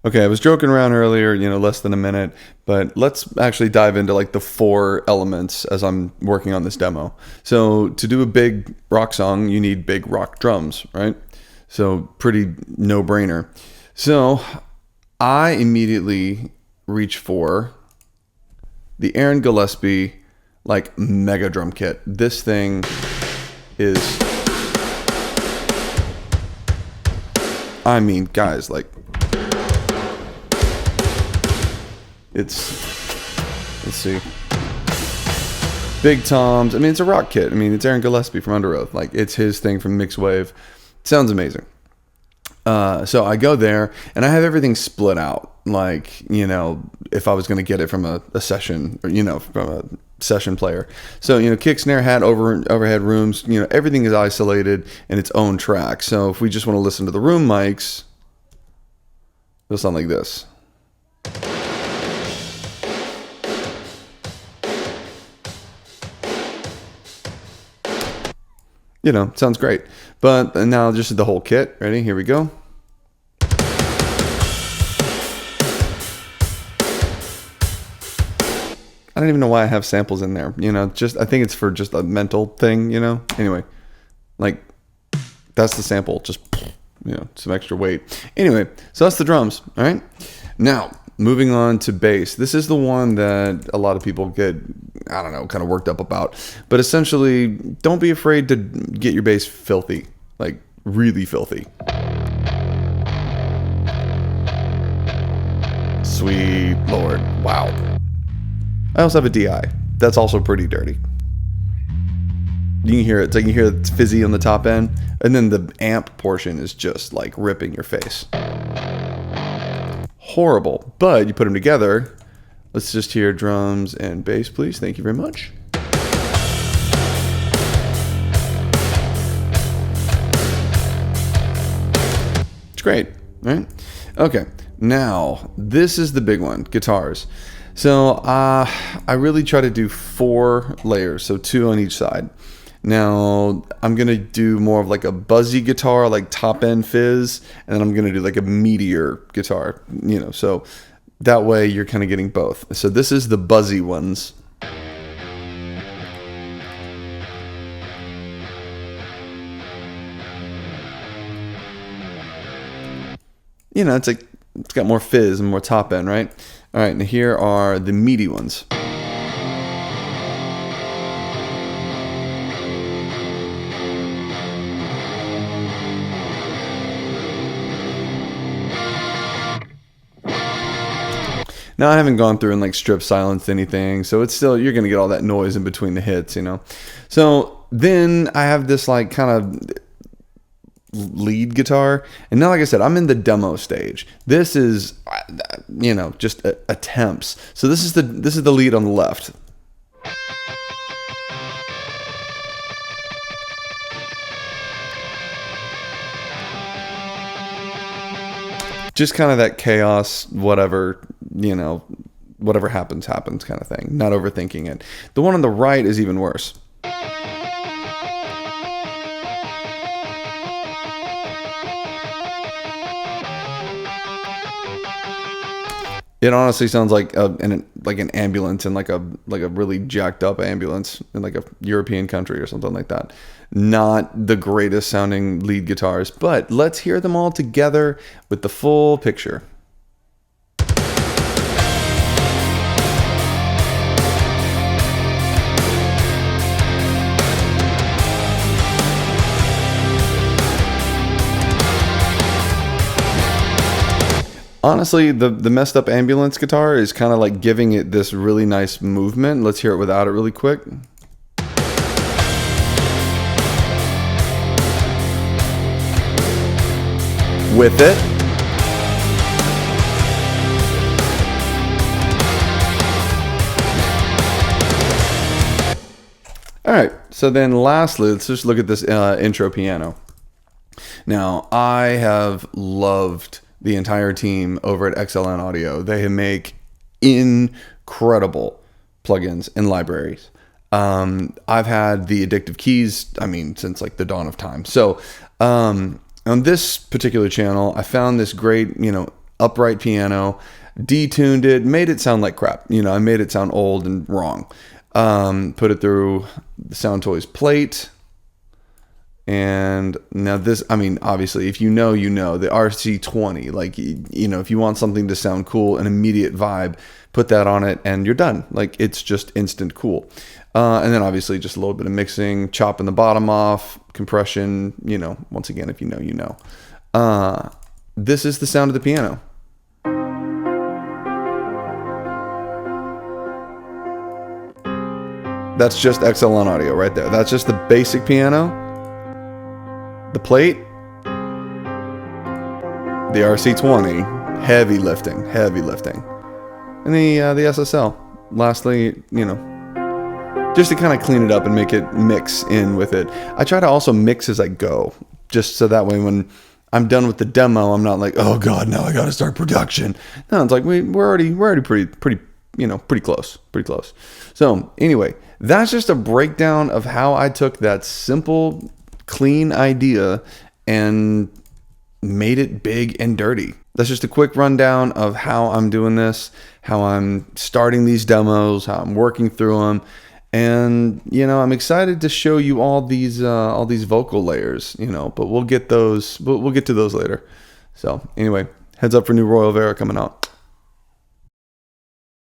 Okay, I was joking around earlier, less than a minute, but let's actually dive into like the 4 elements as I'm working on this demo. So to do a big rock song, you need big rock drums, right? So pretty no-brainer. So I immediately reach for the Aaron Gillespie like mega drum kit. This thing is, I mean, guys, like, it's, let's see, big toms. I mean, it's a rock kit. I mean, it's Aaron Gillespie from Under Oath. Like, it's his thing from Mixed Wave. It sounds amazing. So I go there and I have everything split out. Like, if I was going to get it from a session, or, from a session player. So, kick, snare, hat, overhead rooms, everything is isolated in its own track. So if we just want to listen to the room mics, it'll sound like this. Sounds great. But now just the whole kit. Ready? Here we go. I don't even know why I have samples in there. I think it's for just a mental thing, Anyway, like, that's the sample. Just, some extra weight. Anyway, so that's the drums. All right. Now, moving on to bass. This is the one that a lot of people get, I don't know, kind of worked up about. But essentially, don't be afraid to get your bass filthy. Like, really filthy. Sweet Lord. Wow. I also have a DI. That's also pretty dirty. You can hear it. So you can hear it's fizzy on the top end. And then the amp portion is just like ripping your face. Horrible. But you put them together. Let's just hear drums and bass, please. Thank you very much. It's great, right? Okay, now this is the big one, guitars. So I really try to do 4 layers, so 2 on each side. Now I'm gonna do more of like a buzzy guitar, like top end fizz, and then I'm gonna do like a meteor guitar, so that way you're kind of getting both. So this is the buzzy ones. It's like, it's got more fizz and more top end, right? All right, and here are the meaty ones. Now I haven't gone through and like strip silenced anything, so it's still, you're gonna get all that noise in between the hits, So then I have this like kind of lead guitar, and now, like I said, I'm in the demo stage. This is just attempts. So this is the lead on the left. Just kind of that chaos, whatever happens kind of thing, not overthinking it. The one on the right is even worse. It honestly sounds like an ambulance in like a really jacked up ambulance in like a European country or something like that. Not the greatest sounding lead guitars, but let's hear them all together with the full picture. Honestly, the messed up ambulance guitar is kind of like giving it this really nice movement. Let's hear it without it really quick. With it. All right, so then lastly, let's just look at this intro piano. Now, I have loved the entire team over at XLN Audio. They make incredible plugins and libraries. I've had the Addictive Keys, since like the dawn of time. So on this particular channel, I found this great, upright piano, detuned it, made it sound like crap. You know, I made it sound old and wrong. Put it through the Sound Toys plate. And now this, I mean, obviously, if you know, you know, the RC20, like, you know, if you want something to sound cool, an immediate vibe, put that on it and you're done. Like, it's just instant cool. And then obviously just a little bit of mixing, chopping the bottom off, compression, you know, once again, if you know, you know. This is the sound of the piano. That's just XLN audio right there. That's just the basic piano. The plate, the RC20, heavy lifting, and the SSL. Lastly, you know, just to kind of clean it up and make it mix in with it. I try to also mix as I go, just so that way when I'm done with the demo, I'm not like, oh god, now I got to start production. No, it's like we're already pretty, you know, pretty close. So anyway, that's just a breakdown of how I took that simple, clean idea and made it big and dirty. That's just a quick rundown of how I'm doing this, how I'm starting these demos, how I'm working through them. And, you know, I'm excited to show you all these vocal layers, you know, but we'll get to those later. So anyway, heads up for new Royal Vera coming out.